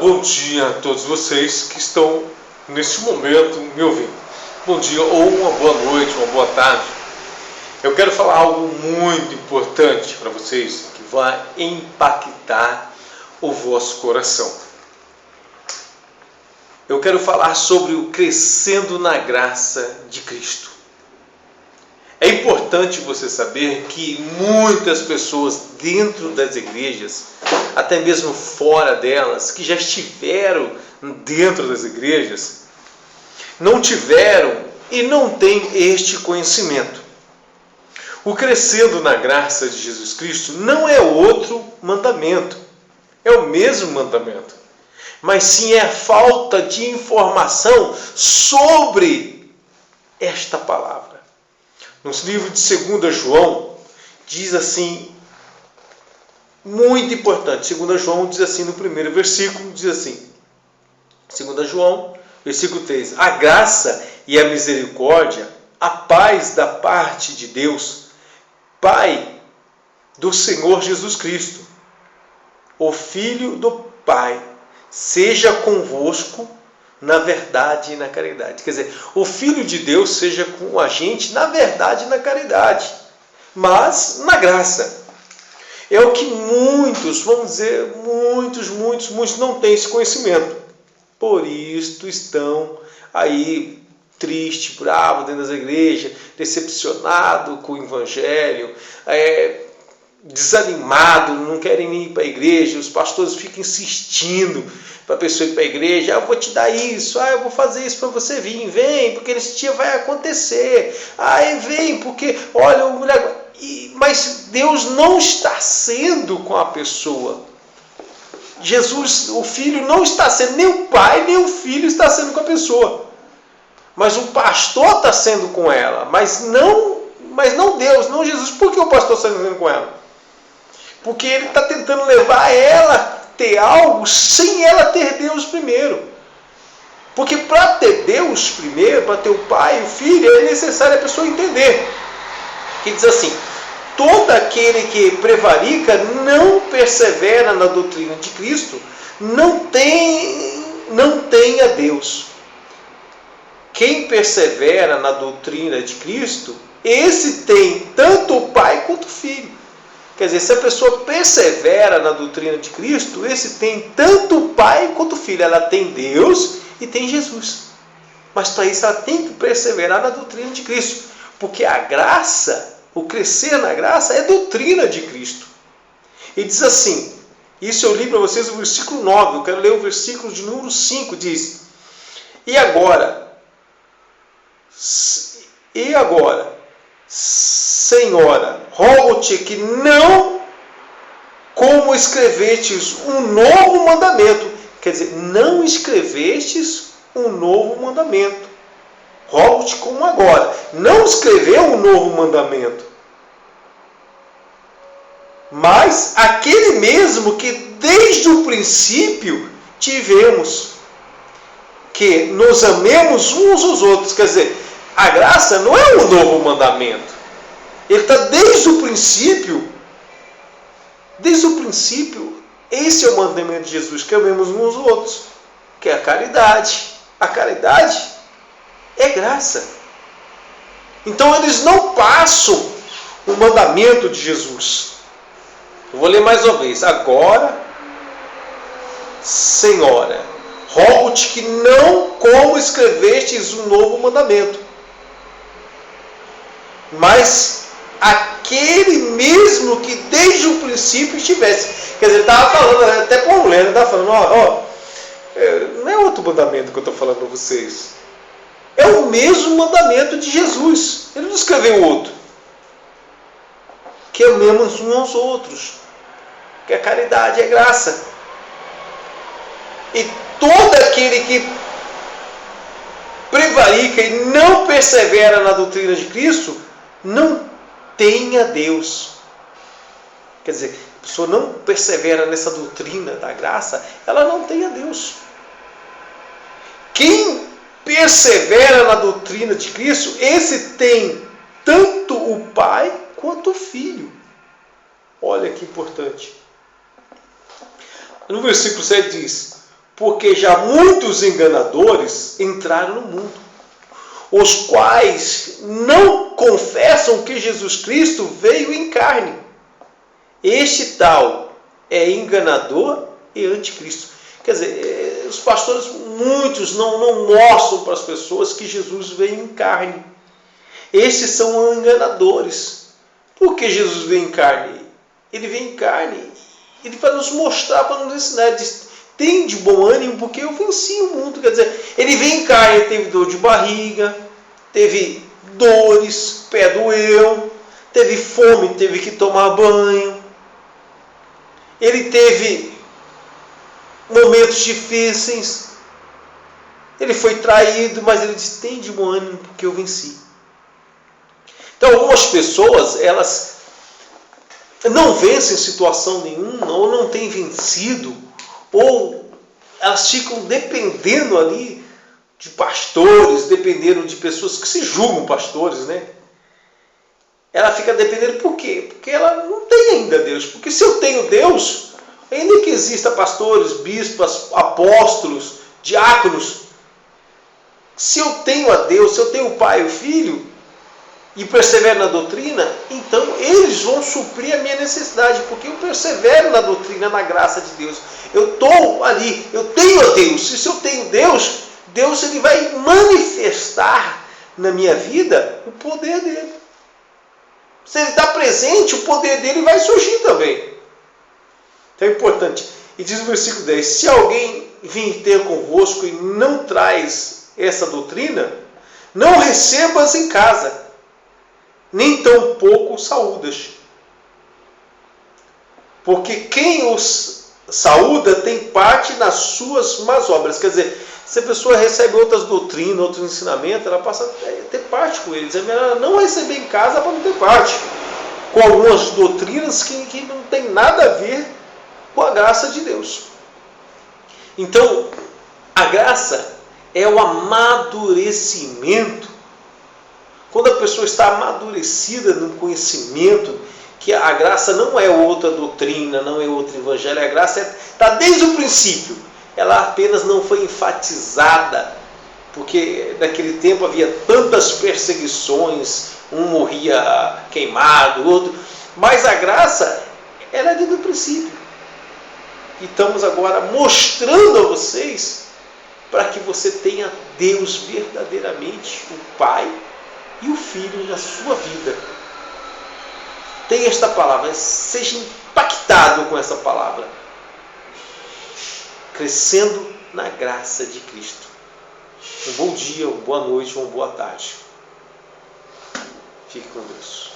bom dia a todos vocês que estão neste momento me ouvindo. Bom dia ou uma boa noite, uma boa tarde. Eu quero falar algo muito importante para vocês que vai impactar o vosso coração. Eu quero falar sobre o crescendo na graça de Cristo. É importante você saber que muitas pessoas dentro das igrejas, até mesmo fora delas, que já estiveram dentro das igrejas, não tiveram e não têm este conhecimento. O crescendo na graça de Jesus Cristo não é outro mandamento, é o mesmo mandamento, mas sim é a falta de informação sobre esta palavra. No livro de 2 João, diz assim, muito importante, 2 João diz assim, no primeiro versículo, diz assim, 2 João, versículo 3, a graça e a misericórdia, a paz da parte de Deus, Pai do Senhor Jesus Cristo, o Filho do Pai, seja convosco na verdade e na caridade. Quer dizer, o Filho de Deus seja com a gente na verdade e na caridade, mas na graça. É o que muitos, vamos dizer, muitos não têm esse conhecimento. Por isso estão aí triste, bravo dentro das igrejas, decepcionado com o Evangelho, desanimado, não querem ir para a igreja, os pastores ficam insistindo para a pessoa ir para a igreja, eu vou te dar isso, eu vou fazer isso para você vir, vem, porque esse dia vai acontecer, vem, porque, olha, mas Deus não está sendo com a pessoa. Jesus, o Filho, não está sendo, nem o Pai, nem o Filho está sendo com a pessoa. Mas o pastor está sendo com ela, mas não Deus, não Jesus. Por que o pastor está sendo com ela? Porque ele está tentando levar ela a ter algo sem ela ter Deus primeiro. Porque para ter Deus primeiro, para ter o Pai e o Filho, é necessário a pessoa entender. Que diz assim, todo aquele que prevarica, não persevera na doutrina de Cristo, não tem a Deus. Quem persevera na doutrina de Cristo, esse tem tanto o Pai quanto o Filho. Quer dizer, se a pessoa persevera na doutrina de Cristo, esse tem tanto o Pai quanto o Filho. Ela tem Deus e tem Jesus. Mas para isso ela tem que perseverar na doutrina de Cristo. Porque a graça, o crescer na graça, é doutrina de Cristo. E diz assim, isso eu li para vocês o versículo 9, eu quero ler o versículo de número 5, diz, E agora, Senhora, rogo-te que não, como escrevestes um novo mandamento, quer dizer, não escrevestes um novo mandamento, rogo-te como agora, não escreveu um novo mandamento, mas aquele mesmo que desde o princípio tivemos, que nos amemos uns aos outros. Quer dizer, a graça não é um novo mandamento. Ele está desde o princípio, esse é o mandamento de Jesus, que amemos uns aos outros, que é a caridade. A caridade é graça. Então eles não passam o mandamento de Jesus. Eu vou ler mais uma vez. Agora, Senhora, rogo-te que não como escrevestes um novo mandamento, mas aquele mesmo que desde o princípio estivesse. Quer dizer, ele estava falando, até com a mulher, ele estava falando, não é outro mandamento que eu estou falando para vocês. É o mesmo mandamento de Jesus. Ele não escreveu outro. Que amemos uns aos outros. Que a caridade é graça. E todo aquele que prevarica e não persevera na doutrina de Cristo, não tem a Deus. Quer dizer, a pessoa não persevera nessa doutrina da graça, ela não tem a Deus. Quem persevera na doutrina de Cristo, esse tem tanto o Pai quanto o Filho. Olha que importante. No versículo 7 diz, porque já muitos enganadores entraram no mundo, os quais não confessam que Jesus Cristo veio em carne. Este tal é enganador e anticristo. Quer dizer, os pastores, muitos, não mostram para as pessoas que Jesus veio em carne. Estes são enganadores. Por que Jesus veio em carne? Ele veio em carne, ele vai nos mostrar, para nos ensinar. Ele diz, tem de bom ânimo, porque eu venci o mundo. Quer dizer, ele veio em carne, ele teve dor de barriga, teve dores, pé doeu, teve fome, teve que tomar banho. Ele teve momentos difíceis, ele foi traído, mas ele disse, tem de bom ânimo, porque eu venci. Então, algumas pessoas, elas não vencem situação nenhuma, ou não têm vencido, ou elas ficam dependendo ali de pastores, dependendo de pessoas que se julgam pastores, né? Ela fica dependendo por quê? Porque ela não tem ainda Deus. Porque se eu tenho Deus, ainda que exista pastores, bispos, apóstolos, diáconos, se eu tenho a Deus, se eu tenho o Pai e o Filho, e persevero na doutrina, então eles vão suprir a minha necessidade, porque eu persevero na doutrina, na graça de Deus. Eu estou ali, eu tenho a Deus. E se eu tenho Deus, Deus ele vai manifestar na minha vida o poder dele. Se ele está presente, o poder dele vai surgir também. Então é importante. E diz no versículo 10, se alguém vir ter convosco e não traz essa doutrina, não recebas em casa, nem tampouco saúdas. Porque quem os saúda tem parte nas suas más obras. Quer dizer, se a pessoa recebe outras doutrinas, outros ensinamentos, ela passa a ter parte com eles. É melhor não receber em casa para não ter parte com algumas doutrinas que não tem nada a ver com a graça de Deus. Então, a graça é o amadurecimento. Quando a pessoa está amadurecida no conhecimento, que a graça não é outra doutrina, não é outro evangelho, a graça está desde o princípio. Ela apenas não foi enfatizada, porque naquele tempo havia tantas perseguições, um morria queimado, o outro, mas a graça era desde o princípio. E estamos agora mostrando a vocês, para que você tenha Deus verdadeiramente, o Pai e o Filho na sua vida. Tenha esta palavra, seja impactado com essa palavra, crescendo na graça de Cristo. Um bom dia, uma boa noite, uma boa tarde. Fique com Deus.